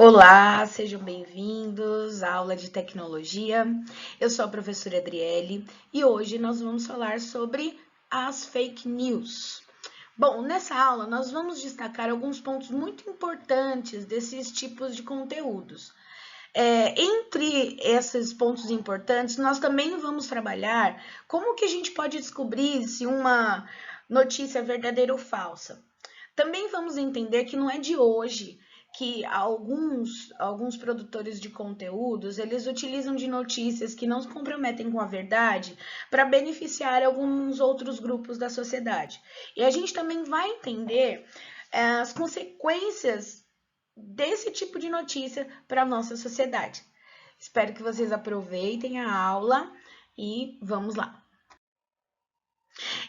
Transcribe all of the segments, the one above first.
Olá, sejam bem-vindos à aula de tecnologia. Eu sou a professora Adriele e hoje nós vamos falar sobre as fake news. Bom, nessa aula nós vamos destacar alguns pontos muito importantes desses tipos de conteúdos. Entre esses pontos importantes, nós também vamos trabalhar como que a gente pode descobrir se uma notícia é verdadeira ou falsa. Também vamos entender que não é de hoje que alguns produtores de conteúdos, eles utilizam de notícias que não se comprometem com a verdade para beneficiar alguns outros grupos da sociedade. E a gente também vai entender as consequências desse tipo de notícia para a nossa sociedade. Espero que vocês aproveitem a aula e vamos lá.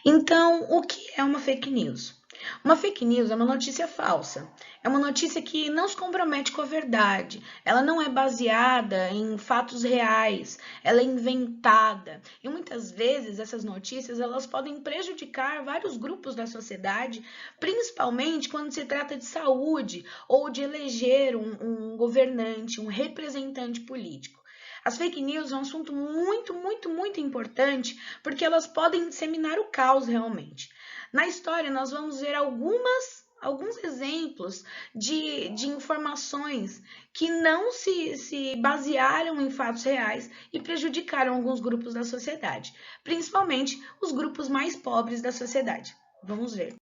Então, o que é uma fake news? Uma fake news é uma notícia falsa. É uma notícia que não se compromete com a verdade. Ela não é baseada em fatos reais. Ela é inventada. E muitas vezes essas notícias elas podem prejudicar vários grupos da sociedade, principalmente quando se trata de saúde ou de eleger um governante, um representante político. As fake news é um assunto muito importante porque elas podem disseminar o caos realmente. Na história, nós vamos ver alguns exemplos de informações que não se basearam em fatos reais e prejudicaram alguns grupos da sociedade, principalmente os grupos mais pobres da sociedade. Vamos ver.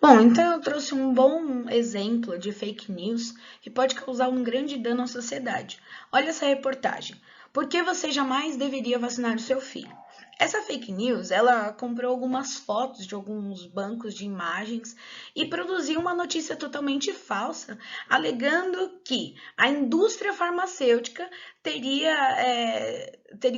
Bom, então eu trouxe um bom exemplo de fake news que pode causar um grande dano à sociedade. Olha essa reportagem. Por que você jamais deveria vacinar o seu filho? Essa fake news, ela comprou algumas fotos de alguns bancos de imagens e produziu uma notícia totalmente falsa, alegando que a indústria farmacêutica teria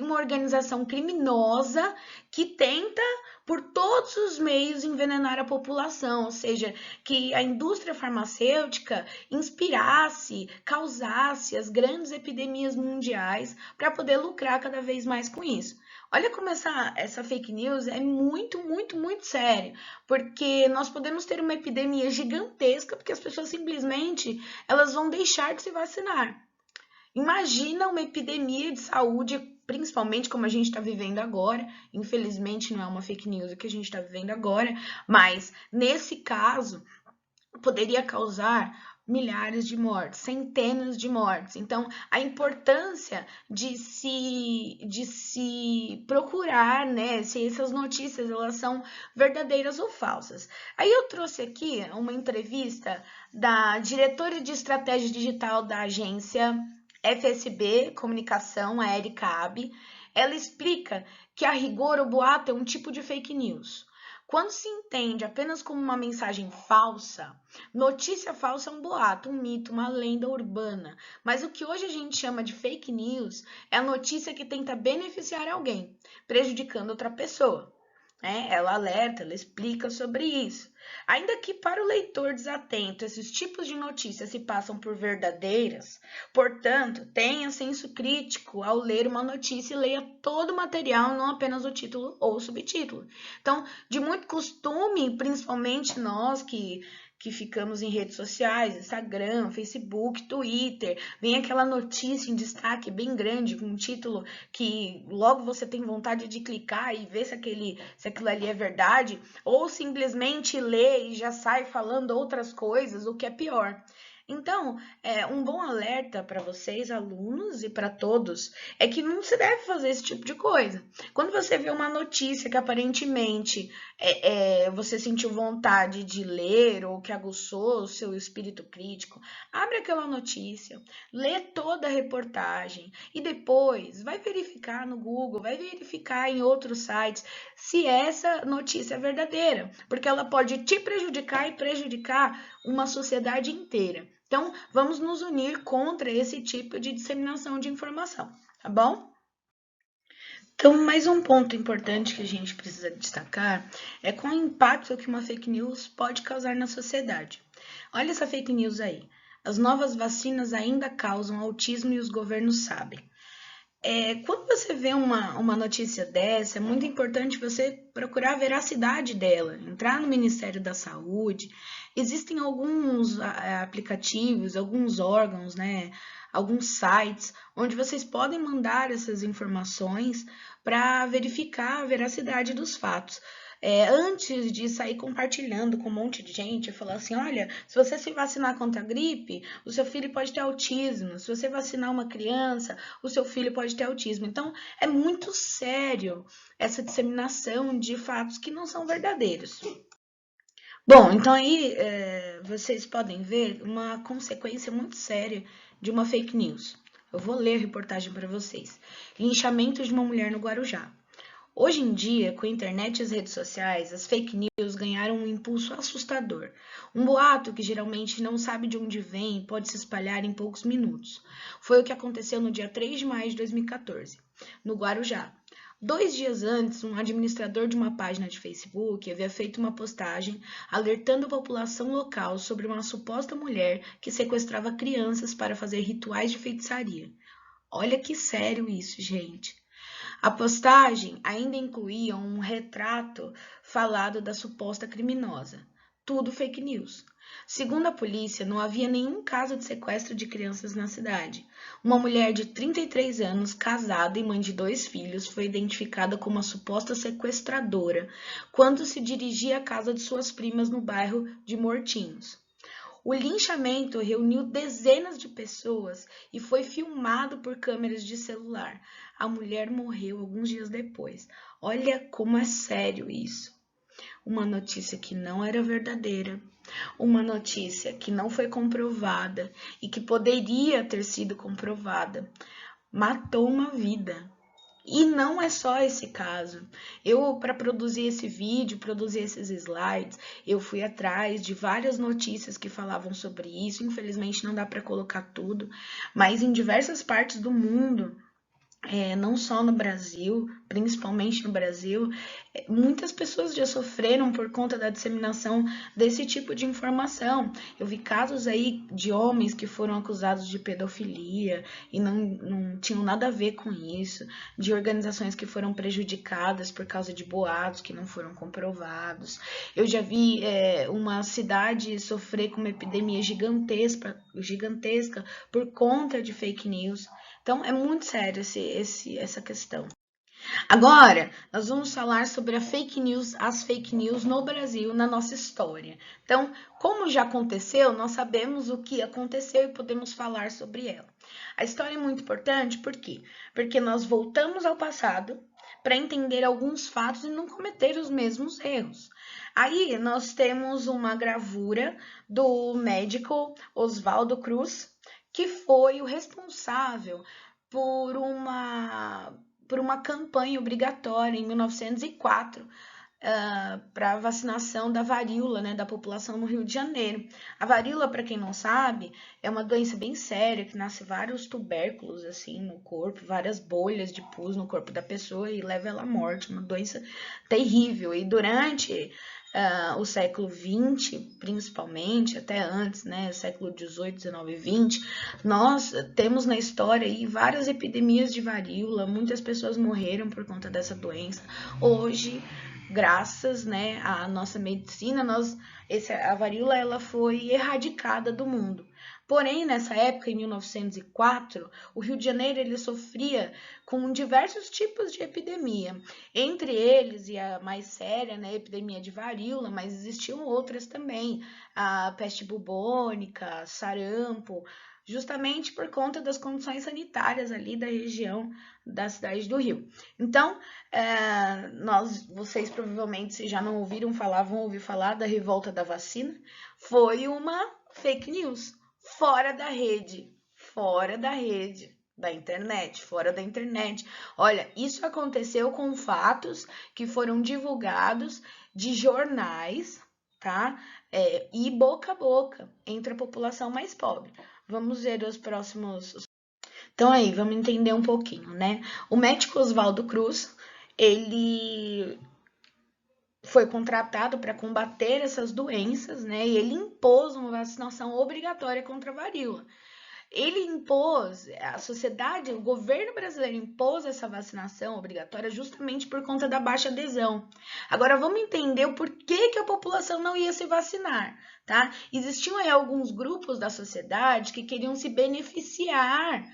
uma organização criminosa que tenta por todos os meios envenenar a população, ou seja, que a indústria farmacêutica inspirasse, causasse as grandes epidemias mundiais para poder lucrar cada vez mais com isso. Olha como essa fake news é muito séria, porque nós podemos ter uma epidemia gigantesca porque as pessoas simplesmente elas vão deixar de se vacinar. Imagina uma epidemia de saúde, principalmente como a gente está vivendo agora. Infelizmente, não é uma fake news o que a gente está vivendo agora, mas nesse caso, poderia causar milhares de mortes, centenas de mortes. Então, a importância de se procurar, né, se essas notícias elas são verdadeiras ou falsas. Aí eu trouxe aqui uma entrevista da diretora de estratégia digital da agência FSB Comunicação, a Erika Abe. Ela explica que a rigor o boato é um tipo de fake news. Quando se entende apenas como uma mensagem falsa, notícia falsa é um boato, um mito, uma lenda urbana. Mas o que hoje a gente chama de fake news é a notícia que tenta beneficiar alguém, prejudicando outra pessoa. Ela alerta, ela explica sobre isso. Ainda que para o leitor desatento esses tipos de notícias se passam por verdadeiras, portanto, tenha senso crítico ao ler uma notícia e leia todo o material, não apenas o título ou o subtítulo. Então, de muito costume, principalmente nós que ficamos em redes sociais, Instagram, Facebook, Twitter, vem aquela notícia em destaque bem grande, com um título que logo você tem vontade de clicar e ver se aquilo ali é verdade, ou simplesmente lê e já sai falando outras coisas, o que é pior. Então, um bom alerta para vocês, alunos, e para todos, é que não se deve fazer esse tipo de coisa. Quando você vê uma notícia que aparentemente você sentiu vontade de ler ou que aguçou o seu espírito crítico, abre aquela notícia, lê toda a reportagem e depois vai verificar no Google, vai verificar em outros sites se essa notícia é verdadeira, porque ela pode te prejudicar e prejudicar uma sociedade inteira. Então, vamos nos unir contra esse tipo de disseminação de informação, tá bom? Então, mais um ponto importante que a gente precisa destacar é qual o impacto que uma fake news pode causar na sociedade. Olha essa fake news aí. As novas vacinas ainda causam autismo e os governos sabem. Quando você vê uma notícia dessa, é muito importante você procurar a veracidade dela, entrar no Ministério da Saúde. Existem alguns aplicativos, alguns órgãos, né, alguns sites, onde vocês podem mandar essas informações para verificar a veracidade dos fatos. Antes de sair compartilhando com um monte de gente, falar assim: olha, se você se vacinar contra a gripe, o seu filho pode ter autismo. Se você vacinar uma criança, o seu filho pode ter autismo. Então, é muito sério essa disseminação de fatos que não são verdadeiros. Bom, então aí vocês podem ver uma consequência muito séria de uma fake news. Eu vou ler a reportagem para vocês. Linchamento de uma mulher no Guarujá. Hoje em dia, com a internet e as redes sociais, as fake news ganharam um impulso assustador. Um boato que geralmente não sabe de onde vem pode se espalhar em poucos minutos. Foi o que aconteceu no dia 3 de maio de 2014, no Guarujá. 2 dias antes, um administrador de uma página de Facebook havia feito uma postagem alertando a população local sobre uma suposta mulher que sequestrava crianças para fazer rituais de feitiçaria. Olha que sério isso, gente. A postagem ainda incluía um retrato falado da suposta criminosa. Tudo fake news. Segundo a polícia, não havia nenhum caso de sequestro de crianças na cidade. Uma mulher de 33 anos, casada e mãe de 2 filhos, foi identificada como a suposta sequestradora quando se dirigia à casa de suas primas no bairro de Mortinhos. O linchamento reuniu dezenas de pessoas e foi filmado por câmeras de celular. A mulher morreu alguns dias depois. Olha como é sério isso. Uma notícia que não era verdadeira, uma notícia que não foi comprovada e que poderia ter sido comprovada, matou uma vida. E não é só esse caso. Eu, para produzir esse vídeo, produzir esses slides, eu fui atrás de várias notícias que falavam sobre isso. Infelizmente não dá para colocar tudo, mas em diversas partes do mundo, não só no Brasil, principalmente no Brasil, muitas pessoas já sofreram por conta da disseminação desse tipo de informação. Eu vi casos aí de homens que foram acusados de pedofilia e não tinham nada a ver com isso, de organizações que foram prejudicadas por causa de boatos que não foram comprovados. Eu já vi uma cidade sofrer com uma epidemia gigantesca por conta de fake news. Então, é muito sério essa questão. Agora, nós vamos falar sobre as fake news no Brasil, na nossa história. Então, como já aconteceu, nós sabemos o que aconteceu e podemos falar sobre ela. A história é muito importante, por quê? Porque nós voltamos ao passado para entender alguns fatos e não cometer os mesmos erros. Aí, nós temos uma gravura do médico Oswaldo Cruz, que foi o responsável por uma campanha obrigatória em 1904 para vacinação da varíola, né, da população no Rio de Janeiro. A varíola, para quem não sabe, é uma doença bem séria que nasce vários tubérculos assim no corpo, várias bolhas de pus no corpo da pessoa e leva ela à morte, uma doença terrível. E durante o século XX, principalmente, até antes, né, século XVIII, XIX e XX, nós temos na história aí várias epidemias de varíola, muitas pessoas morreram por conta dessa doença. Hoje, graças, né, à nossa medicina, a varíola ela foi erradicada do mundo. Porém, nessa época, em 1904, o Rio de Janeiro ele sofria com diversos tipos de epidemia. Entre eles, e a mais séria, né, a epidemia de varíola, mas existiam outras também, a peste bubônica, sarampo, justamente por conta das condições sanitárias ali da região da cidade do Rio. Então, vocês provavelmente, se já não ouviram falar, vão ouvir falar da revolta da vacina. Foi uma fake news, fora da rede da internet, fora da internet. Olha, isso aconteceu com fatos que foram divulgados de jornais, tá? E boca a boca entre a população mais pobre. Vamos ver os próximos. Então aí, vamos entender um pouquinho, né? O médico Oswaldo Cruz, ele foi contratado para combater essas doenças, né? E ele impôs uma vacinação obrigatória contra a varíola. ele impôs, a sociedade, o governo brasileiro impôs essa vacinação obrigatória justamente por conta da baixa adesão. Agora vamos entender o porquê que a população não ia se vacinar, tá? Existiam aí alguns grupos da sociedade que queriam se beneficiar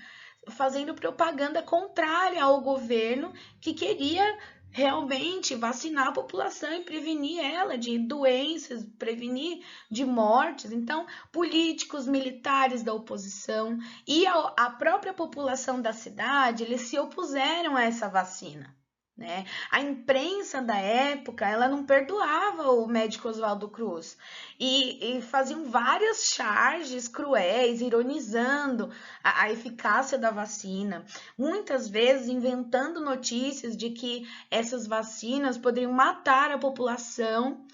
fazendo propaganda contrária ao governo que queria realmente vacinar a população e prevenir ela de doenças, prevenir de mortes. Então, políticos, militares da oposição e a própria população da cidade, eles se opuseram a essa vacina. Né? A imprensa da época, ela não perdoava o médico Oswaldo Cruz e faziam várias charges cruéis, ironizando a eficácia da vacina, muitas vezes inventando notícias de que essas vacinas poderiam matar a população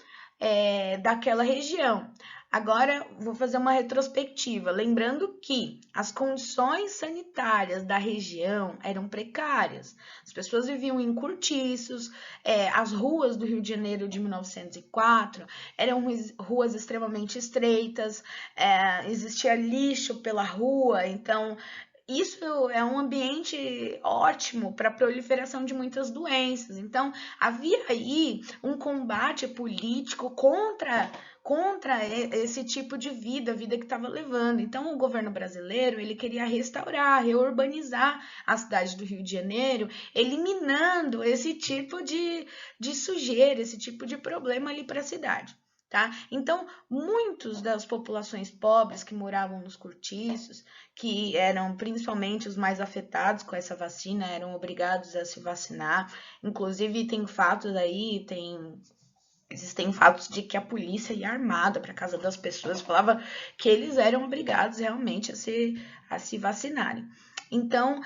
daquela região. Agora, vou fazer uma retrospectiva, lembrando que as condições sanitárias da região eram precárias. As pessoas viviam em cortiços, as ruas do Rio de Janeiro de 1904 eram ruas extremamente estreitas, existia lixo pela rua, então isso é um ambiente ótimo para a proliferação de muitas doenças. Então, havia aí um combate político contra esse tipo de vida que estava levando. Então, o governo brasileiro, ele queria restaurar, reurbanizar a cidade do Rio de Janeiro, eliminando esse tipo de sujeira, esse tipo de problema ali para a cidade. Tá? Então, muitos das populações pobres que moravam nos cortiços, que eram principalmente os mais afetados com essa vacina, eram obrigados a se vacinar. Inclusive, tem fatos aí, existem fatos de que a polícia ia armada para casa das pessoas, falava que eles eram obrigados realmente a se vacinarem. Então,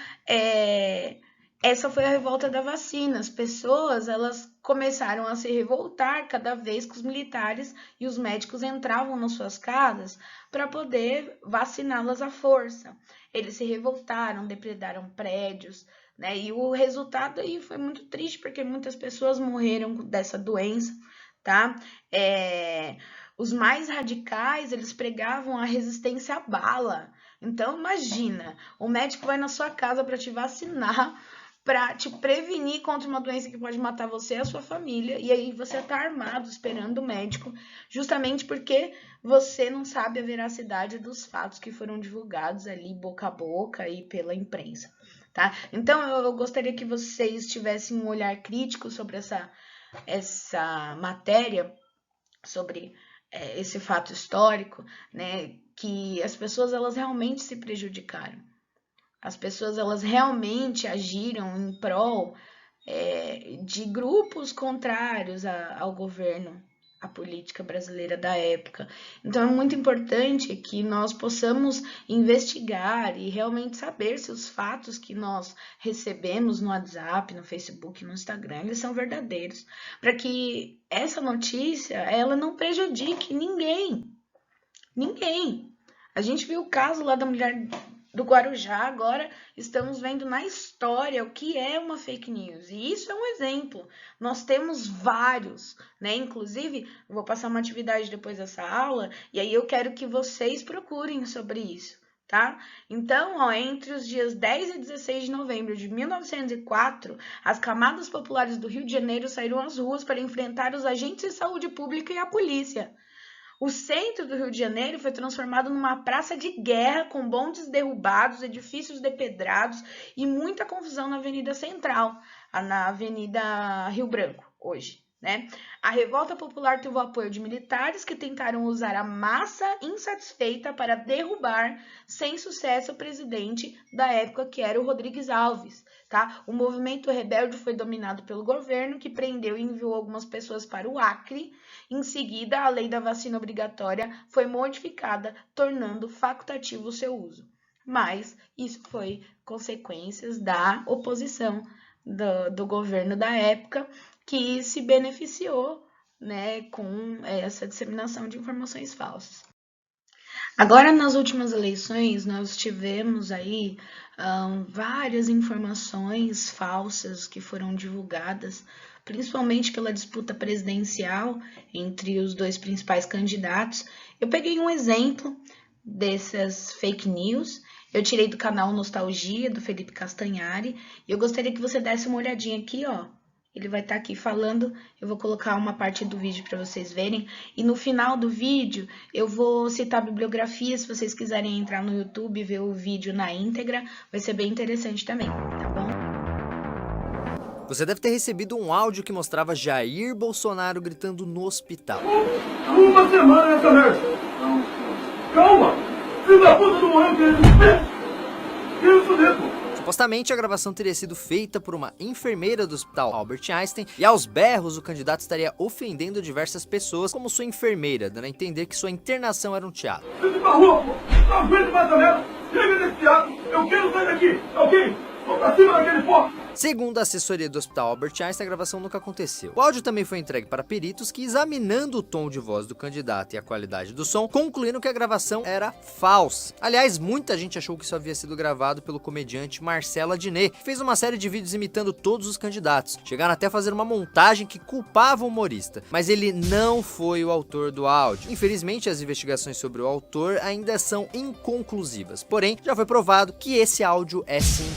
essa foi a revolta da vacina. As pessoas, elas começaram a se revoltar cada vez que os militares e os médicos entravam nas suas casas para poder vaciná-las à força. Eles se revoltaram, depredaram prédios, né? E o resultado aí foi muito triste, porque muitas pessoas morreram dessa doença, tá? Os mais radicais, eles pregavam a resistência à bala. Então, imagina, o médico vai na sua casa para te vacinar, para te prevenir contra uma doença que pode matar você e a sua família, e aí você tá armado esperando o médico, justamente porque você não sabe a veracidade dos fatos que foram divulgados ali boca a boca e pela imprensa, tá? Então, eu gostaria que vocês tivessem um olhar crítico sobre essa matéria, sobre esse fato histórico, né, que as pessoas, elas realmente se prejudicaram. As pessoas, elas realmente agiram em prol de grupos contrários ao governo, à política brasileira da época. Então, é muito importante que nós possamos investigar e realmente saber se os fatos que nós recebemos no WhatsApp, no Facebook, no Instagram, eles são verdadeiros, para que essa notícia, ela não prejudique ninguém. Ninguém. A gente viu o caso lá da mulher do Guarujá, agora estamos vendo na história o que é uma fake news. E isso é um exemplo. Nós temos vários, né? Inclusive, vou passar uma atividade depois dessa aula, e aí eu quero que vocês procurem sobre isso, tá? Então, entre os dias 10 e 16 de novembro de 1904, as camadas populares do Rio de Janeiro saíram às ruas para enfrentar os agentes de saúde pública e a polícia. O centro do Rio de Janeiro foi transformado numa praça de guerra, com bondes derrubados, edifícios depedrados e muita confusão na Avenida Central, na Avenida Rio Branco, hoje. Né? A revolta popular teve o apoio de militares que tentaram usar a massa insatisfeita para derrubar, sem sucesso, o presidente da época, que era o Rodrigues Alves. Tá? O movimento rebelde foi dominado pelo governo, que prendeu e enviou algumas pessoas para o Acre. Em seguida, a lei da vacina obrigatória foi modificada, tornando facultativo o seu uso. Mas isso foi consequências da oposição do governo da época, que se beneficiou, né, com essa disseminação de informações falsas. Agora, nas últimas eleições, nós tivemos aí várias informações falsas que foram divulgadas, principalmente pela disputa presidencial entre os dois principais candidatos. Eu peguei um exemplo dessas fake news Eu tirei do canal Nostalgia, do Felipe Castanhari, e eu gostaria que você desse uma olhadinha aqui, ó. Ele vai estar aqui falando, eu vou colocar uma parte do vídeo para vocês verem, e no final do vídeo eu vou citar a bibliografia, se vocês quiserem entrar no YouTube e ver o vídeo na íntegra, vai ser bem interessante também, tá bom? Você deve ter recebido um áudio que mostrava Jair Bolsonaro gritando no hospital. Uma semana nessa merda! Calma! Filho da puta do morreu, que isso dentro? Supostamente a gravação teria sido feita por uma enfermeira do hospital Albert Einstein e aos berros o candidato estaria ofendendo diversas pessoas como sua enfermeira, dando a entender que sua internação era um teatro. Vem pra rua, pô! Não aguento mais essa merda! Chega desse teatro! Eu quero sair daqui, ok? Vou pra cima daquele porra! Segundo a assessoria do Hospital Albert Einstein, a gravação nunca aconteceu. O áudio também foi entregue para peritos que, examinando o tom de voz do candidato e a qualidade do som, concluíram que a gravação era falsa. Aliás, muita gente achou que isso havia sido gravado pelo comediante Marcelo Adnet, que fez uma série de vídeos imitando todos os candidatos. Chegaram até a fazer uma montagem que culpava o humorista, mas ele não foi o autor do áudio. Infelizmente, as investigações sobre o autor ainda são inconclusivas, porém, já foi provado que esse áudio é sim.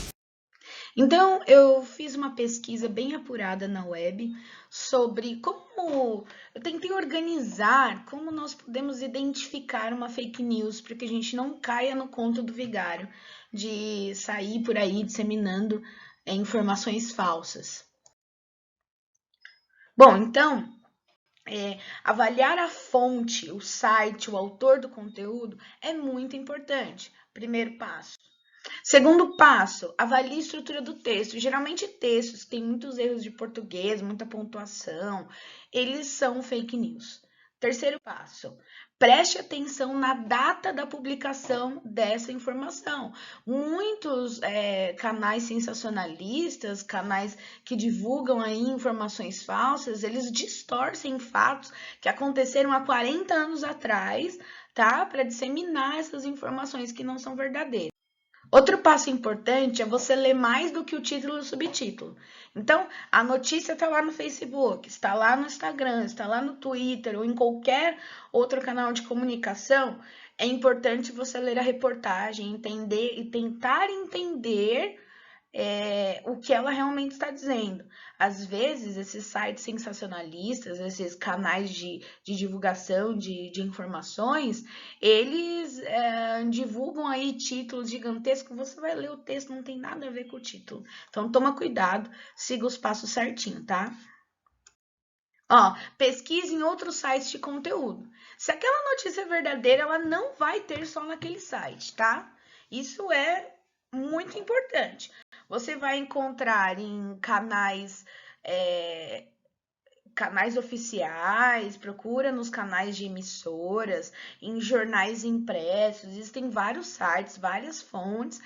Então, eu fiz uma pesquisa bem apurada na web sobre como eu tentei organizar como nós podemos identificar uma fake news para que a gente não caia no conto do vigário de sair por aí disseminando informações falsas. Bom, então, avaliar a fonte, o site, o autor do conteúdo é muito importante. Primeiro passo. Segundo passo, avalie a estrutura do texto. Geralmente textos que têm muitos erros de português, muita pontuação, eles são fake news. Terceiro passo, preste atenção na data da publicação dessa informação. Muitos canais sensacionalistas, canais que divulgam aí informações falsas, eles distorcem fatos que aconteceram há 40 anos atrás, tá? Para disseminar essas informações que não são verdadeiras. Outro passo importante é você ler mais do que o título e o subtítulo. Então, a notícia está lá no Facebook, está lá no Instagram, está lá no Twitter ou em qualquer outro canal de comunicação. É importante você ler a reportagem, entender e tentar entender o que ela realmente está dizendo. Às vezes, esses sites sensacionalistas, esses canais de divulgação de informações, eles divulgam aí títulos gigantescos, você vai ler o texto, não tem nada a ver com o título. Então, toma cuidado, siga os passos certinho, tá? Ó, pesquise em outros sites de conteúdo. Se aquela notícia é verdadeira, ela não vai ter só naquele site, tá? Isso é muito importante. Você vai encontrar em canais oficiais, procura nos canais de emissoras, em jornais impressos, existem vários sites, várias fontes.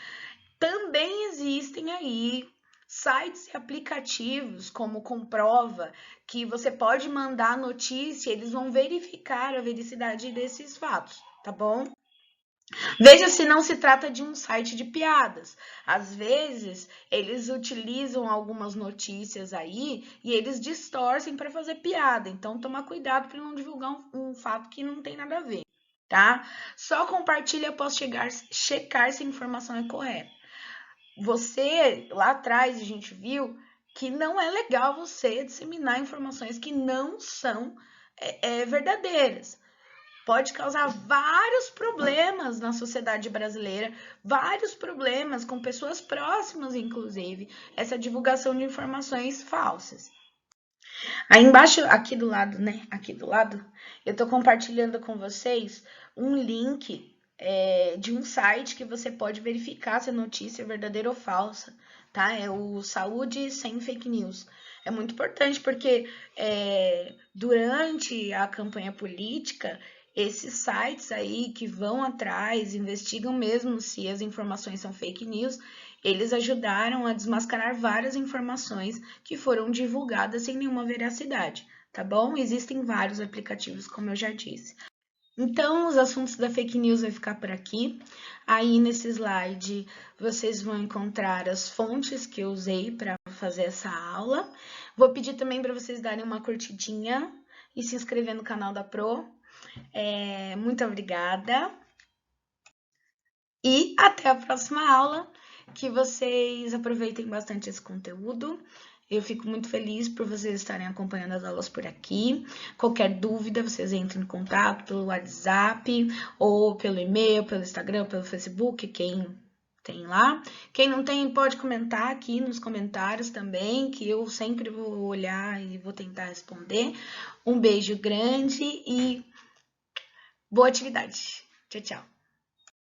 Também existem aí sites e aplicativos como Comprova, que você pode mandar notícia, eles vão verificar a vericidade desses fatos, tá bom? Veja se não se trata de um site de piadas. Às vezes, eles utilizam algumas notícias aí e eles distorcem para fazer piada. Então, toma cuidado para não divulgar um fato que não tem nada a ver, tá? Só compartilhe após checar se a informação é correta. Você, lá atrás, a gente viu que não é legal você disseminar informações que não são verdadeiras. Pode causar vários problemas na sociedade brasileira, vários problemas com pessoas próximas, inclusive, essa divulgação de informações falsas. Aí embaixo, aqui do lado, né? Aqui do lado, eu tô compartilhando com vocês um link de um site que você pode verificar se a notícia é verdadeira ou falsa, tá? É o Saúde Sem Fake News. É muito importante porque durante a campanha política, esses sites aí que vão atrás, investigam mesmo se as informações são fake news, eles ajudaram a desmascarar várias informações que foram divulgadas sem nenhuma veracidade, tá bom? Existem vários aplicativos, como eu já disse. Então, os assuntos da fake news vai ficar por aqui. Aí, nesse slide, vocês vão encontrar as fontes que eu usei para fazer essa aula. Vou pedir também para vocês darem uma curtidinha e se inscrever no canal da Pro. Muito obrigada. E até a próxima aula, que vocês aproveitem bastante esse conteúdo. Eu fico muito feliz por vocês estarem acompanhando as aulas por aqui. Qualquer dúvida, vocês entrem em contato pelo WhatsApp, ou pelo e-mail, pelo Instagram, pelo Facebook, quem tem lá. Quem não tem, pode comentar aqui nos comentários também, que eu sempre vou olhar e vou tentar responder. Um beijo grande e boa atividade. Tchau, tchau.